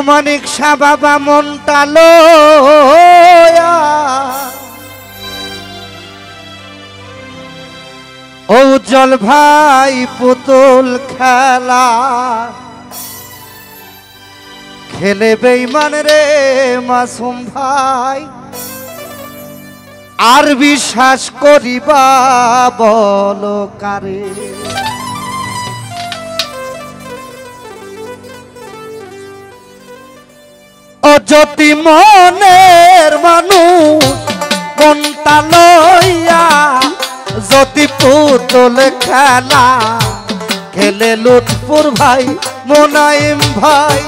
মানিক শাহ বাবা মনটা লয়া উজ্জ্বল ভাই পুতুল খেলা খেলে বেঈমান রে মাসুম ভাই আর বিশ্বাস করিবা বলো কারে অযতি মনের মানুষ মনটা লইয়া যদি পুতুল খেলা খেলে লুৎফুর ভাই মোনাইম ভাই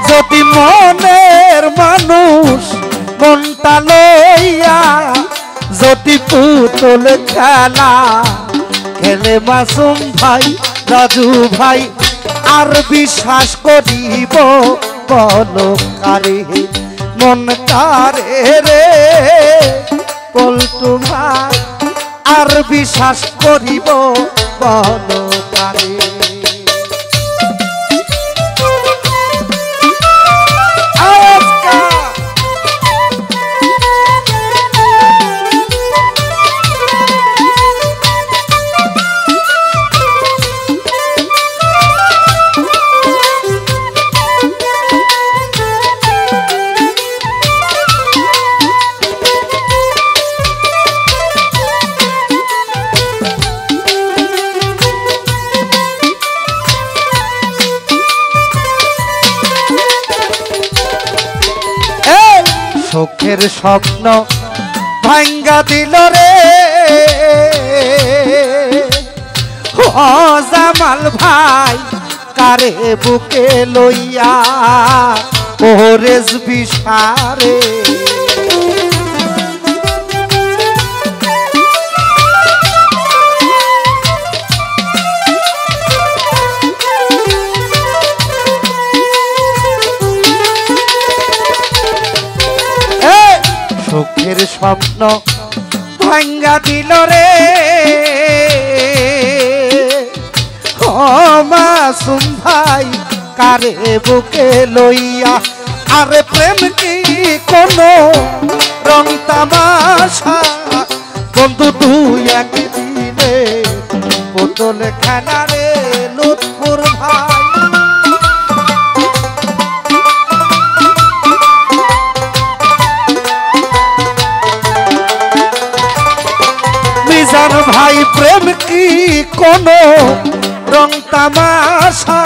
যদি মনের মানুষ মনটা লইয়া যদি পুতুল খেলা খেলে মাসুম ভাই রাজু ভাই আর বিশ্বাস করিব বলো কারে মন কারে রে পল্টু ভাই আর বিশ্বাস করিব বলো কারে চোখের স্বপ্ন ভাঙ্গা দিল রে ও জামাল ভাই কারে বুকে লইয়া ওরেজ বিশারে চোখের স্বপ্ন ভাঙ্গা দিল রে ও মাসুম ভাই কারে বুকে লইয়া আরে প্রেম কি কোনো রং তামাশা বন্ধু তুই একদিনে পুতুল খেলা রে লুৎফুর ভাই মিজান ভাই প্রেম কি কোনো রং তামাশা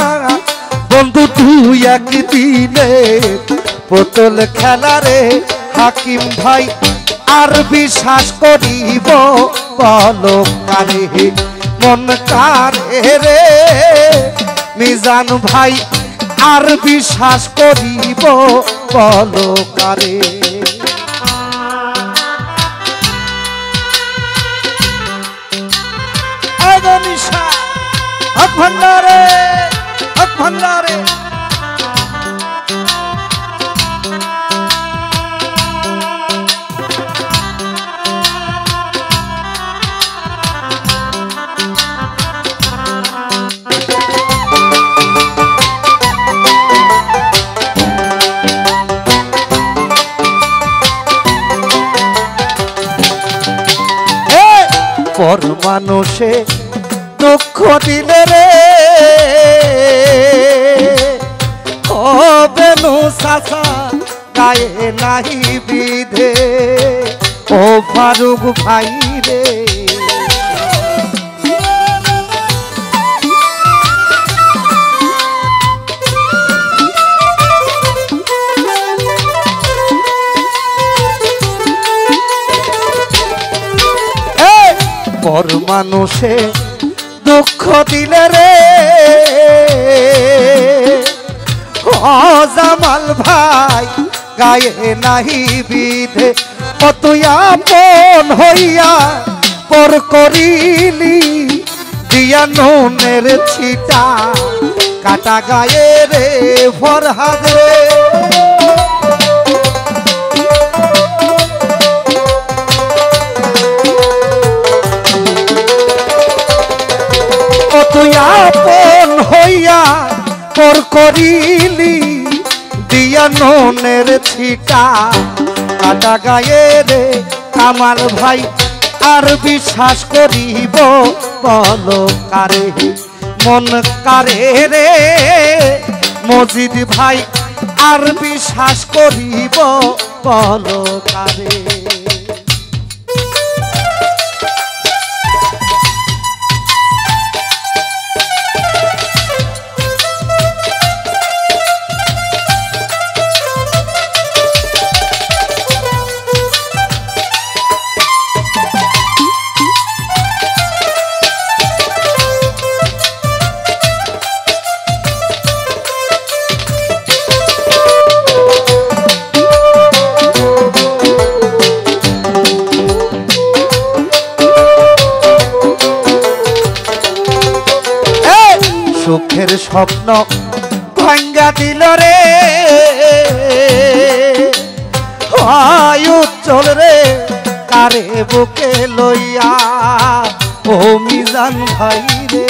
বন্ধু তুই একদিনে পুতুল খেলা রে হাকিম ভাই আর বিশ্বাস করিব বলো কারে মন কারে রে মিজান ভাই আর বিশ্বাস করিব বলো কারে হক ভান্ডারে হক ভান্ডারে পর মানুষে দুঃখ দিলে রে ও বেনু সাসা গায়ে নাহি বিধে ও ফারুক ভাই রে পর মানুষে দুঃখ দিলে রে ও জামাল ভাই গায়ে নাহি বিধে কত আপন হইয়া পর করিলি দিয়া নুনের ছিটা কাটা গায়ে রে ফরহাদ রে তুই আপন হইয়া পর করিলি দিয়া ননের ছিটা কাটা গায়ে রে কামাল ভাই আর বিশ্বাস করিব বলো কারে মন কারে রে মজিদ ভাই আর বিশ্বাস করিব বলো কারে সুখের স্বপ্ন ভাঙ্গা দিল রে উজ্জ্বল রে কারে বুকে লইয়া ও মিজান ভাই রে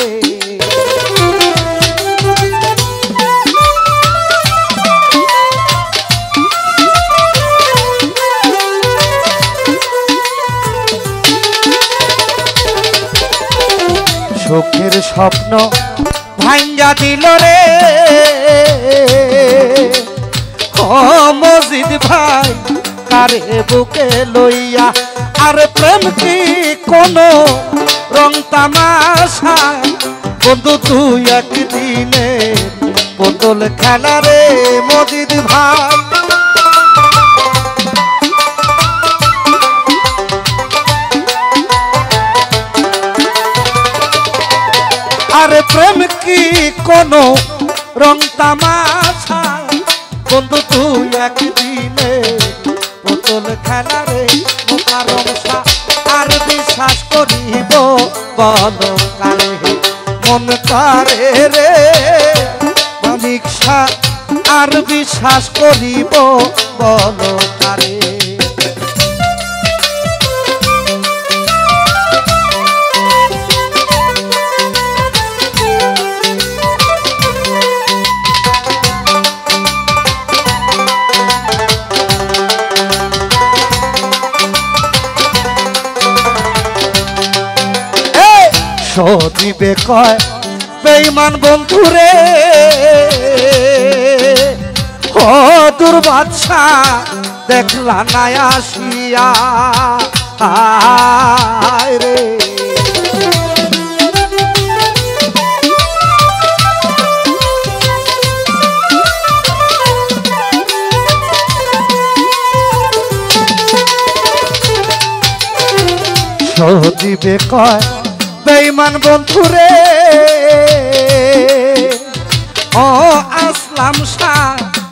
সুখের স্বপ্ন ভাঙ্গা দিল রে ও মজিদ ভাই কারে বুকে লইয়া আর প্রেম কি কোনো রং তামাশা বন্ধু তুই একদিনে বোতল খেলা রে মজিদ ভাই আরে প্রেম কি কোনো রং তামাশা বন্ধু তুই একদিনে বোতল খেলা রে মোটা রংসা আর বিশ্বাস করিব বলো কারে মন কারে রে মানিকশা আর বিশ্বাস করিব বলো কারে সদিবে কয় বেঈমান বন্ধুরে ও দুর্বাদশা দেখলা না আসিয়া রে সদিবে কয় বেঈমান বন্ধুরে ও আসলাম শাহ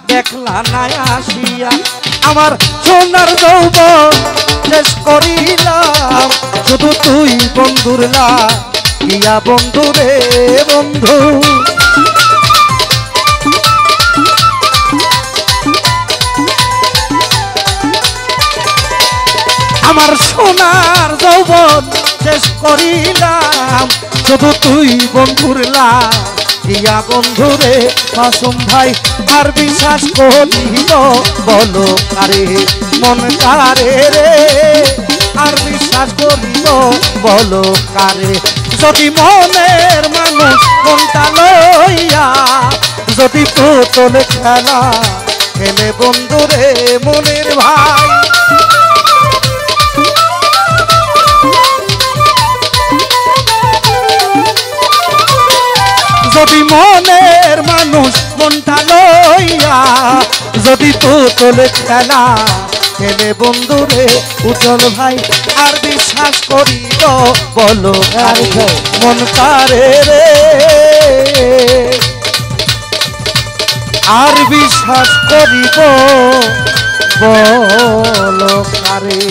দেখলা না আসিয়া আমার সোনার যৌবন শেষ করিলাম শুধু তুই বন্ধুরলা ইয়া বন্ধুরে বন্ধু আমার সোনার যৌবন শেষ করিলাম শুধু তুই বন্ধুরলা ইয়া বন্ধুরে মাসুম ভাই আর বিশ্বাস করিব বলো কারে মন কারে রে আর বিশ্বাস করিব বলো কারে যদি মনের মানুষ মনটা লইয়া যদি পুতুল খেলা খেলে বন্ধুরে মনের ভাই যদি মনের মানুষ মনটা লইয়া যদি পুতুল খেলা খেলে বন্ধুরে উজ্জ্বল ভাই আর বিশ্বাস করিব বলো মন কারে রে আর বিশ্বাস করিব বলো কারে।